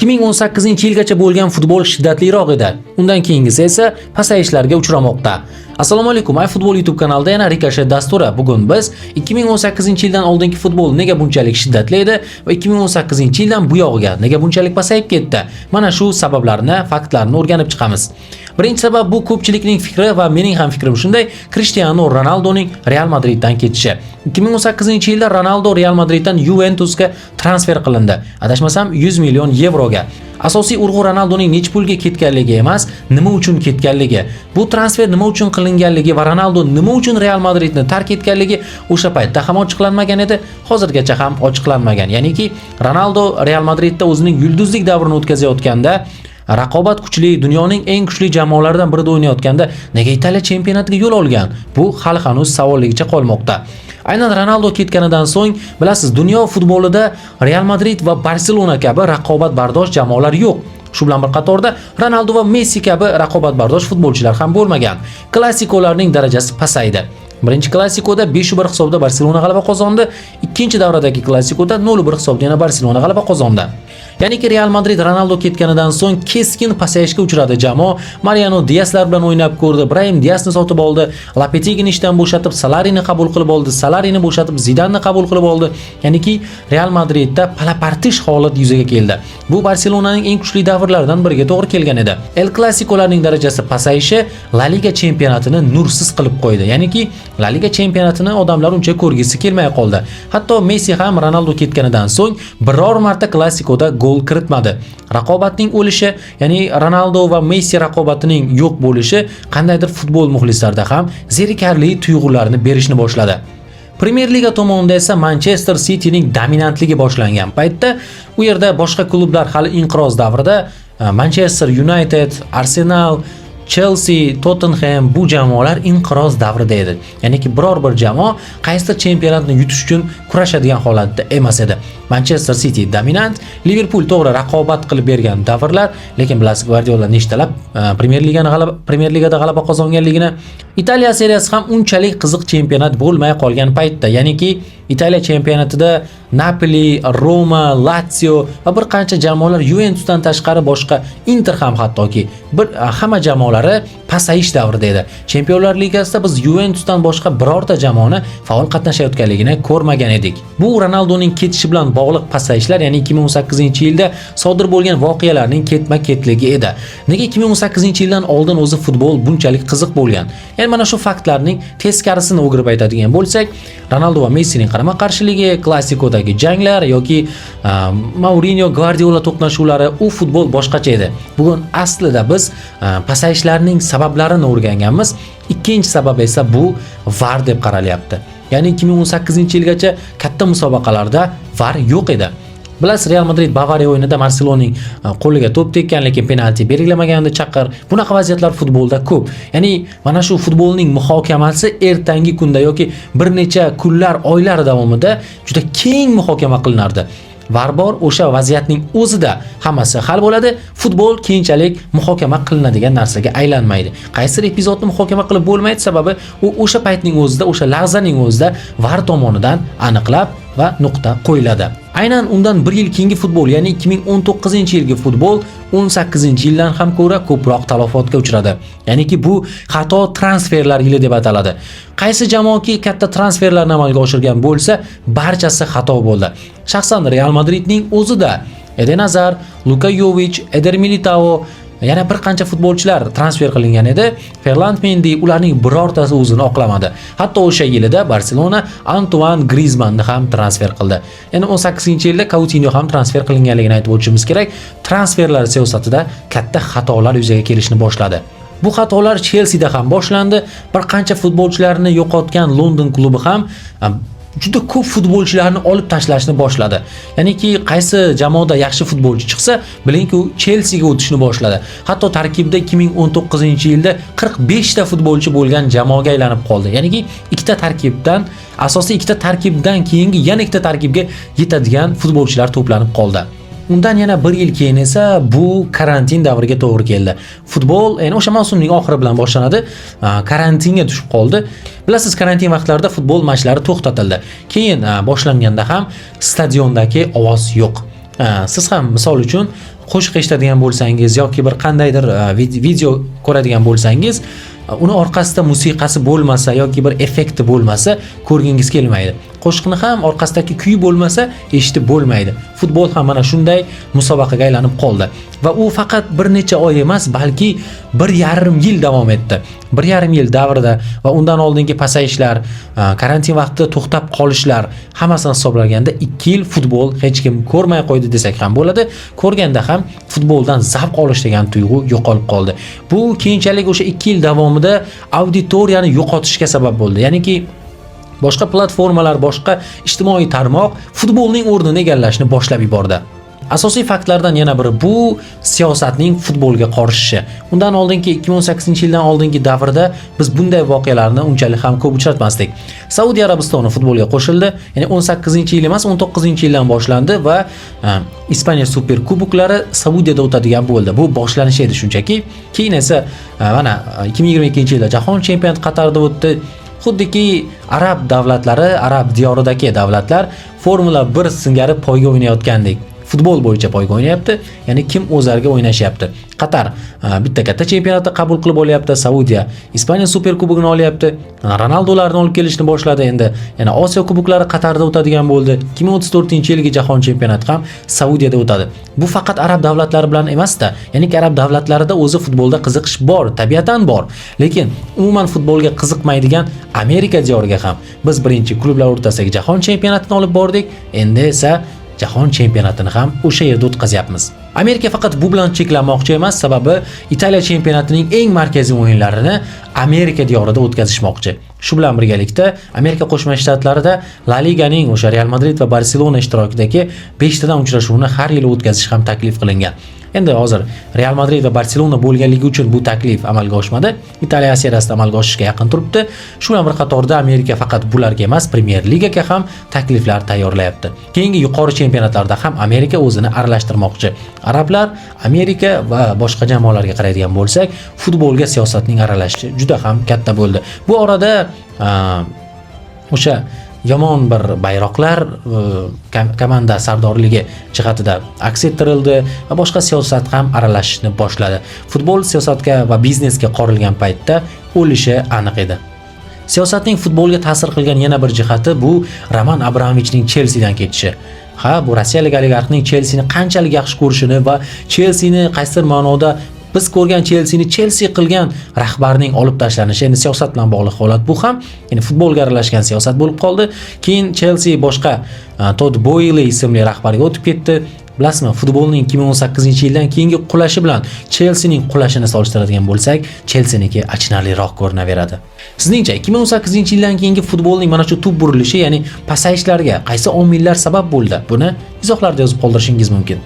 2018-yilgacha bo'lgan futbol shiddatliroq edi. Undan keyingisi esa pasayishlarga uchramoqda. Assalomu alaykum, iFootball YouTube kanalida yana Rikoshet dasturi. Bugun biz 2018-yildan oldingi futbol nega bunchalik shiddatli edi va 2018-yildan bu yog'iga nega bunchalik pasayib ketdi? Mana shu sabablarni, faktlarni o'rganib chiqamiz. Birinchi sabab bu ko'pchilikning fikri va mening ham fikrim shunday: Cristiano Ronaldoning Real Madriddan ketishi. 2018-yilda Ronaldo Real Madriddan Juventusga transfer qilindi. Adashmasam 100 million yevroga. Asosiy urg'u Ronaldoning nech pulga ketganligi emas, nima uchun ketganligi. Bu transfer nima uchun qilinganligi va Ronaldo nima uchun Real Madridni tark etganligi o'sha paytda ham ochiqlanmagan edi, hozirgacha ham ochiqlanmagan. Ya'niki Ronaldo Real Madridda o'zining yulduzlik davrini o'tkazayotganda, raqobat kuchli, dunyoning eng kuchli jamoalaridan birida o'ynayotganda nega Italiya chempionatiga yo'l olgan? Bu hali hanuz savolligicha qolmoqda. Aynan Ronaldo ketganidan so'ng, bilasiz, dunyo futbolida Real Madrid va Barselona kabi raqobatbardosh jamoalar yo'q. Shu bilan bir qatorda Ronaldo va Messi kabi raqobatbardosh futbolchilar ham bo'lmagan. Klassikolarning darajasi pasaydi. Birinchi klassikoda 5-1 hisobda Barselona g'alaba qozondi, ikkinchi davradagi klassikoda 0-1 hisobda yana Barselona g'alaba qozondi. Ya'niki Real Madrid Ronaldo ketganidan so'ng keskin pasayishga uchradi jamoa. Mariano Diaslar bilan o'ynab ko'rdi, Brahim Diasni sotib oldi, Lopetegini ishdan bo'shatib, Salarini qabul qilib oldi, Salarini bo'shatib, Zidanni qabul qilib oldi. Ya'niki Real Madridda palapartish holat yuzaga keldi. Bu Barselonaning eng kuchli davrlaridan biriga to'g'ri kelgan edi. El Clasicolarning darajasi pasayishi La Liga chempionatini nursiz qilib qo'ydi. Ya'niki La Liga chempionatini odamlar uncha ko'rgisi kelmay qoldi. Hatto Messi ham Ronaldo ketganidan so'ng biror marta klassikoda gol kiritmadi. Raqobatning o'lishi, ya'ni Ronaldo va Messi raqobatining yo'q bo'lishi qandaydir futbol muxlislarida ham zerikarli tuyg'ularni berishni boshladi. Premier Liga tomonida esa Manchester Cityning dominantligi boshlangan paytda u yerda boshqa klublar hali inqiroz davrida Manchester United, Arsenal, Chelsea, Tottenham bu jamoalar inqiroz davrida edi. Ya'niki biror bir jamoa qaysidir chempionatni yutish uchun kurashadigan holatda emas edi. Manchester City dominant, Liverpool to'g'ri raqobat qilib bergan davrlar, lekin bilasiz Guardiola nechtalab Premier Ligada g'alaba qozonganligini. Italiya seriyasi ham unchalik qiziq chempionat bo'lmay qolgan paytda, ya'niki Italiya chempionatida Napoli, Roma, Lazio va bir qancha jamoalar Juventusdan tashqari boshqa Inter ham hattoki hamma jamoalari pasayish davrida edi. Chempionlar Ligasida biz Juventusdan boshqa birorta jamoani faol qatnashayotganligini ko'rmagan edik. Bu Ronaldoning ketishi bilan bog'liq pasayishlar, ya'ni 2018-yilda sodir bo'lgan voqealarning ketma-ketligi edi. Nega 2018-yildan oldin o'zi futbol bunchalik qiziq bo'lgan? Ya'ni mana shu faktlarning teskarisini o'girib aytadigan bo'lsak, Ronaldo va Messining qarama-qarshiligi, klassikodagi janglar yoki Mourinho Guardiola to'qnashuvlari, u futbol boshqacha edi. Bugun aslida biz pasayishlarning sabablarini o'rganganmiz. Ikkinchi sabab esa bu VAR deb qaralyapti. Ya'ni 2018-yilgacha katta musobaqalarda VAR yo'q edi. Bilasiz, Real Madrid Bavariya o'yinida Barselonaning qo'liga to'p tekkan, lekin penalti belgilamaganda chaqir. Bunaqa vaziyatlar futbolda ko'p. Ya'ni mana shu futbolning muhokamasi ertangi kunda yoki bir necha kunlar, oylar davomida juda keng muhokama qilinardi. VAR bor, o'sha vaziyatning o'zida hammasi hal bo'ladi. Futbol keyinchalik muhokama qilinadigan narsaga aylanmaydi. Qaysi epizodni muhokama qilib bo'lmaydi, sababi u o'sha paytning o'zida, o'sha lahzaning o'zida VAR tomonidan aniqlab va nuqta qo'yiladi. Aynan undan 1 yil keyingi futbol, ya'ni 2019-yilgi futbol 18-yildan ham ko'ra ko'proq talafotga uchradi. Ya'niki bu xato transferlar yili deb ataladi. Qaysi jamoaki katta transferlarni amalga oshirgan bo'lsa, barchasi xato bo'ldi. Shaxsan Real Madridning o'zida Eden Hazard, Luka Jovic, Eder Militao, yana bir qancha futbolchilar transfer qilingan edi. Ferland Mendy ularning birortasi o'zini oqlamadi. Hatto o'sha yilida Barselona Antoine Griezmannni ham transfer qildi. Endi 18-yilda Coutinho ham transfer qilinganligini aytib o'tishimiz kerak. Transferlar siyosatida katta xatolar yuzaga kelishni boshladi. Bu xatolar Chelsea da ham boshlandi. Bir qancha futbolchilarni yo'qotgan London klubi ham juda ko'p futbolchilarni olib tashlashni boshladi. Ya'niki qaysi jamoada yaxshi futbolchi chiqsa, bilingki u Chelsea ga o'tishni boshladi. Hatto tarkibda 2019-yilda 45 ta futbolchi bo'lgan jamoaga aylanib qoldi. Ya'niki asosiy ikkita tarkibdan keyingi yana ikkita tarkibga yetadigan futbolchilar to'planib qoldi. Undan yana 1 yil keyin esa bu karantin davriga to'g'ri keldi. Futbol endi o'sha mavsumning oxiri bilan boshlanadi, karantinga tushib qoldi. Bilasiz, karantin vaqtlarida futbol matchlari to'xtatildi. Keyin boshlanganda ham stadiondagi ovoz yo'q. Siz ham misol uchun qo'shiq eshitadigan bo'lsangiz yoki bir qandaydir video ko'radigan bo'lsangiz, uni orqasida musiqasi bo'lmasa yoki bir effekti bo'lmasa ko'rgingiz kelmaydi. Qo'shiqni ham orqasidagi kuy bo'lmasa eshitib bo'lmaydi. Futbol ham mana shunday musobaqaga aylanib qoldi va u faqat bir necha oy emas, balki 1,5 yil davom etdi. 1,5 yil davrida va undan oldingi pasayishlar, karantin vaqtida to'xtab qolishlar hammasini hisoblaganda 2 yil futbol hech kim ko'rmay qo'ydi desak ham bo'ladi. Ko'rganda ham futboldan zavq olish degan tuyg'u yo'qolib qoldi. Bu keyinchalik o'sha 2 yil davomida auditoriyani yo'qotishga sabab bo'ldi. Ya'niki boshqa platformalar, boshqa ijtimoiy tarmoq futbolning o'rnini egallashni boshlab yubordi. Asosiy faktlardan yana biri bu siyosatning futbolga qarishishi. Undan oldingi 2018-yildan oldingi davrda biz bunday voqealarni unchalik ham ko'p uchratmasdik. Saudiya Arabistoni futbolga qo'shildi. Ya'ni 18-yil emas, 19-yildan boshlandi va Ispaniya Super Kuboklari Saudiyada o'tadigan bo'ldi. Bu boshlanish edi shunchaki. Keyin esa mana 2022-yilda Jahon chempionati Qatarda o'tdi. Xuddiki arab davlatlari, arab diyoridagi davlatlar Formula 1 singari poyga o'ynayotgandek. Futbol bo'yicha poyga o'ynayapti. Ya'ni kim o'zlariga o'ynashyapti. Qatar bitta katta chempionatni qabul qilib olyapti. Saudiya Ispaniya Super Kubogini olyapti. Ronaldolarni olib kelishni boshladi endi. Yana Osiyo Kuboklari Qatarda o'tadigan bo'ldi. 2034-yilgi jahon chempionati ham Saudiyada o'tadi. Bu faqat arab davlatlari bilan emas-da. Ya'ni arab davlatlarida o'zi futbolda qiziqish bor, tabiatan bor. Lekin umuman futbolga qiziqmaydigan Amerika diyoriga ham biz birinchi klublar o'rtasidagi jahon chempionatini olib bordik. Endi esa jahon chempionatini ham o'sha yerda o'tkazyapmiz. Amerika faqat bu bilan cheklanmoqchi emas, sababi Italiya chempionatining eng markaziy o'yinlarini Amerika diyorida o'tkazishmoqchi. Shu bilan birgalikda Amerika Qo'shma Shtatlarida La Liganing o'sha Real Madrid va Barselona ishtirokidagi 5 tadan uchrashuvni har yili o'tkazish ham taklif qilingan. Endi hozir Real Madrid va Barselona bo'lganligi uchun bu taklif amalga oshmadi. Italiya seriyasida amalga oshishga yaqin turibdi. Shu bilan bir qatorda Amerika faqat bularga emas, Premier Ligaga ham takliflar tayyorlayapti. Keyingi yuqori chempionatlarda ham Amerika o'zini aralashtirmoqchi. Arablar, Amerika va boshqa jamoalarga qaraydigan bo'lsak, futbolga siyosatning aralashishi juda ham katta bo'ldi. Bu orada o'sha yomon bir bayroqlar komanda sardorligi jihatida aks ettirildi va boshqa siyosat ham aralashishni boshladi. Futbol siyosatga va biznesga qorilgan paytda o'lishi aniq edi. Siyosatning futbolga ta'sir qilgan yana bir jihati bu Roman Abramovichning Chelseadan ketishi. Ha, bu rossiyalik oligarxning Chelseani qanchalik yaxshi ko'rishini va Chelseani qaysidir ma'noda biz ko'rgan Chelseani Chelsea qilgan rahbarning olib tashlanishi, endi siyosat bilan bog'liq holat bu ham, ya'ni futbolga aralashgan siyosat bo'lib qoldi. Keyin Chelsea boshqa Todd Boehly ismli rahbarga o'tib ketdi. Bilasizmi, futbolning 2018-yildan keyingi qulashi bilan Chelseaning qulashini solishtiradigan bo'lsak, Chelseaniki achinarliroq ko'rinaveradi. Sizningcha 2018-yildan keyingi futbolning mana shu tub burilishi, ya'ni pasayishlarga qaysi omillar sabab bo'ldi? Buni izohlarda yozib qoldirishingiz mumkin.